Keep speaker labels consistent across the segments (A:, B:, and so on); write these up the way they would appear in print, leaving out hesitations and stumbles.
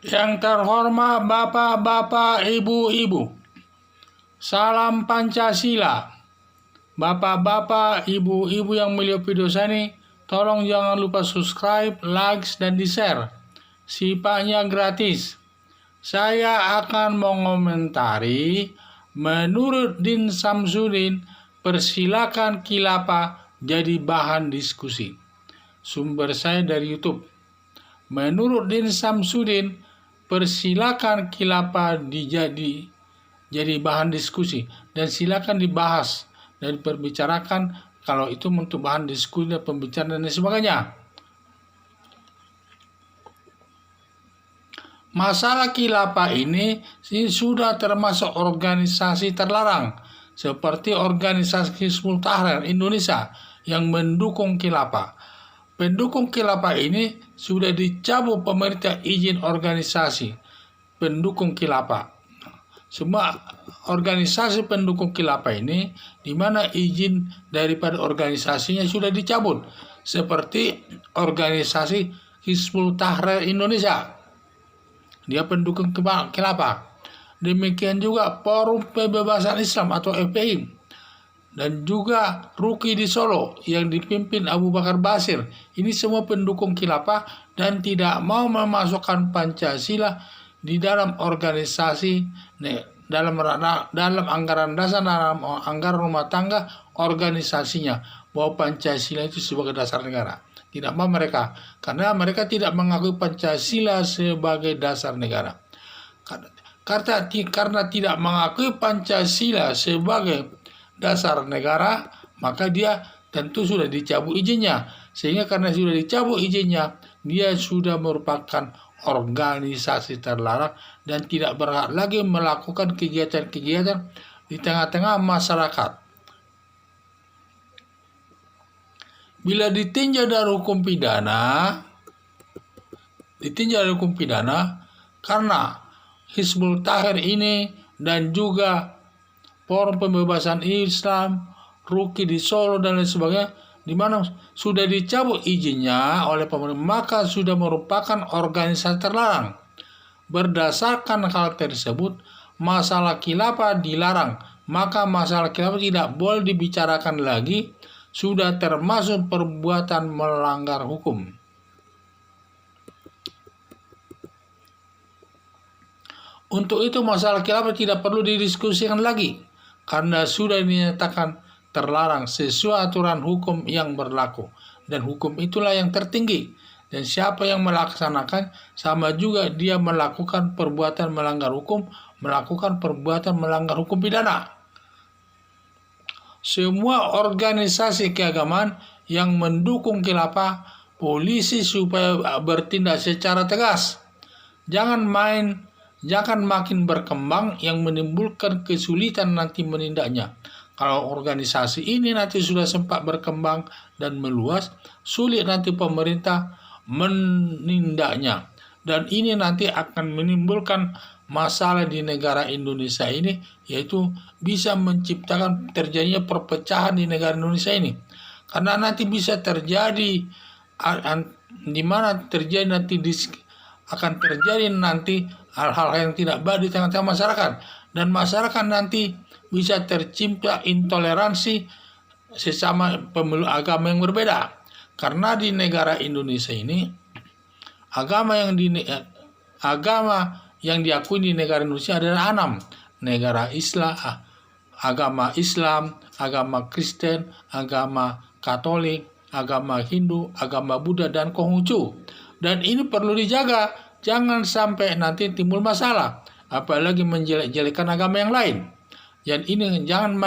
A: Yang terhormat Bapak-bapak, Ibu-ibu, salam Pancasila. Bapak-bapak, Ibu-ibu yang melihat video saya ini, tolong jangan lupa subscribe, like, dan di-share. Sifatnya gratis. Saya akan mengomentari menurut Din Samsudin, persilakan khilafah jadi bahan diskusi. Sumber saya dari YouTube. Menurut Din Samsudin, persilakan khilafah jadi bahan diskusi dan silakan dibahas dan diperbicarakan kalau itu untuk bahan diskusi dan pembicaraan dan sebagainya. Masalah khilafah ini sudah termasuk organisasi terlarang seperti organisasi Hizbut Tahrir Indonesia yang mendukung khilafah. Pendukung khilafah ini sudah dicabut pemerintah izin organisasi pendukung khilafah. Semua organisasi pendukung khilafah ini di mana izin daripada organisasinya sudah dicabut, seperti organisasi Hizbut Tahrir Indonesia. Dia pendukung khilafah. Demikian juga Forum Pembebasan Islam atau FPI. Dan juga Ruki di Solo yang dipimpin Abu Bakar Basir. Ini semua pendukung khilafah dan tidak mau memasukkan Pancasila di dalam organisasi, dalam anggaran dasar, dalam anggaran rumah tangga organisasinya, bahwa Pancasila itu sebagai dasar negara. Tidak mau mereka, karena mereka tidak mengakui Pancasila sebagai dasar negara. Karena tidak mengakui Pancasila sebagai dasar negara, maka dia tentu sudah dicabut izinnya. Sehingga karena sudah dicabut izinnya, dia sudah merupakan organisasi terlarang dan tidak berhak lagi melakukan kegiatan-kegiatan di tengah-tengah masyarakat. Bila ditinjau dari hukum pidana, karena Hizbut Tahrir ini dan juga Forum Pembebasan Islam, Ruki di Solo dan lain sebagainya, di mana sudah dicabut izinnya oleh pemerintah, maka sudah merupakan organisasi terlarang. Berdasarkan hal tersebut, masalah khilafah dilarang, maka masalah khilafah tidak boleh dibicarakan lagi, sudah termasuk perbuatan melanggar hukum. Untuk itu masalah khilafah tidak perlu didiskusikan lagi, karena sudah dinyatakan terlarang sesuai aturan hukum yang berlaku. Dan hukum itulah yang tertinggi. Dan siapa yang melaksanakan, sama juga dia melakukan perbuatan melanggar hukum, melakukan perbuatan melanggar hukum pidana. Semua organisasi keagamaan yang mendukung khilafah, polisi supaya bertindak secara tegas. Jangan makin berkembang yang menimbulkan kesulitan nanti menindaknya. Kalau organisasi ini nanti sudah sempat berkembang dan meluas, sulit nanti pemerintah menindaknya. Dan ini nanti akan menimbulkan masalah di negara Indonesia ini, yaitu bisa menciptakan terjadinya perpecahan di negara Indonesia ini. Karena nanti bisa terjadi di mana terjadi nanti akan terjadi nanti hal-hal yang tidak baik di tengah-tengah masyarakat, dan masyarakat nanti bisa tercipta intoleransi sesama pemeluk agama yang berbeda. Karena di negara Indonesia ini agama yang diakui di negara Indonesia adalah 6. Negara Islam, agama Islam, agama Kristen, agama Katolik, agama Hindu, agama Buddha, dan Konghucu. Dan ini perlu dijaga, jangan sampai nanti timbul masalah, apalagi menjelek-jelekan agama yang lain. Dan ini jangan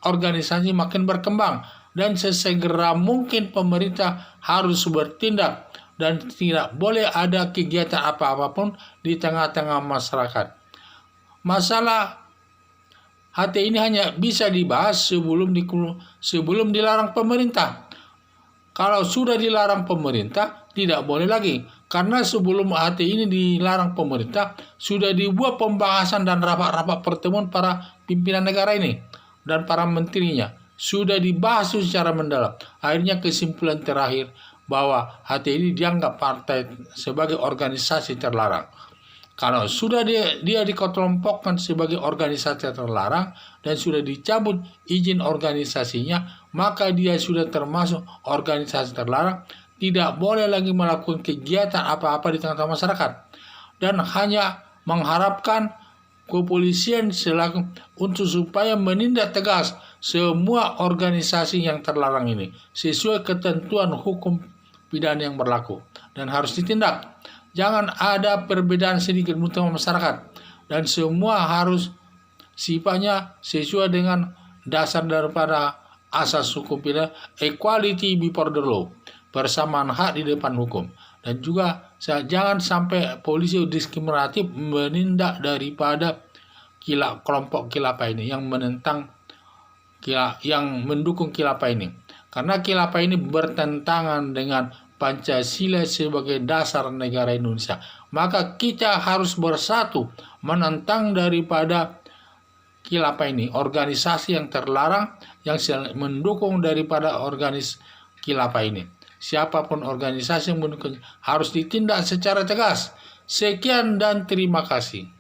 A: organisasi makin berkembang, dan sesegera mungkin pemerintah harus bertindak dan tidak boleh ada kegiatan apa-apapun di tengah-tengah masyarakat. Masalah HT ini hanya bisa dibahas sebelum dilarang pemerintah. Kalau sudah dilarang pemerintah, tidak boleh lagi. Karena sebelum HT ini dilarang pemerintah, sudah dibuat pembahasan dan rapat-rapat pertemuan para pimpinan negara ini dan para menterinya. Sudah dibahas secara mendalam. Akhirnya kesimpulan terakhir bahwa HTI dianggap partai sebagai organisasi terlarang. Kalau sudah dia dikelompokkan sebagai organisasi terlarang dan sudah dicabut izin organisasinya, maka dia sudah termasuk organisasi terlarang, tidak boleh lagi melakukan kegiatan apa-apa di tengah-tengah masyarakat, dan hanya mengharapkan kepolisian selaku untuk supaya menindak tegas semua organisasi yang terlarang ini sesuai ketentuan hukum pidana yang berlaku dan harus ditindak. Jangan ada perbedaan sedikit pun tengah masyarakat, dan semua harus sifatnya sesuai dengan dasar daripada asas hukum pidana, equality before the law, persamaan hak di depan hukum. Dan juga jangan sampai polisi diskriminatif menindak daripada kelompok khilafah ini yang menentang yang mendukung khilafah ini, karena khilafah ini bertentangan dengan Pancasila sebagai dasar negara Indonesia. Maka kita harus bersatu menentang daripada khilafah ini, organisasi yang terlarang yang mendukung daripada khilafah ini. Siapapun organisasi yang mendukung harus ditindak secara tegas. Sekian dan terima kasih.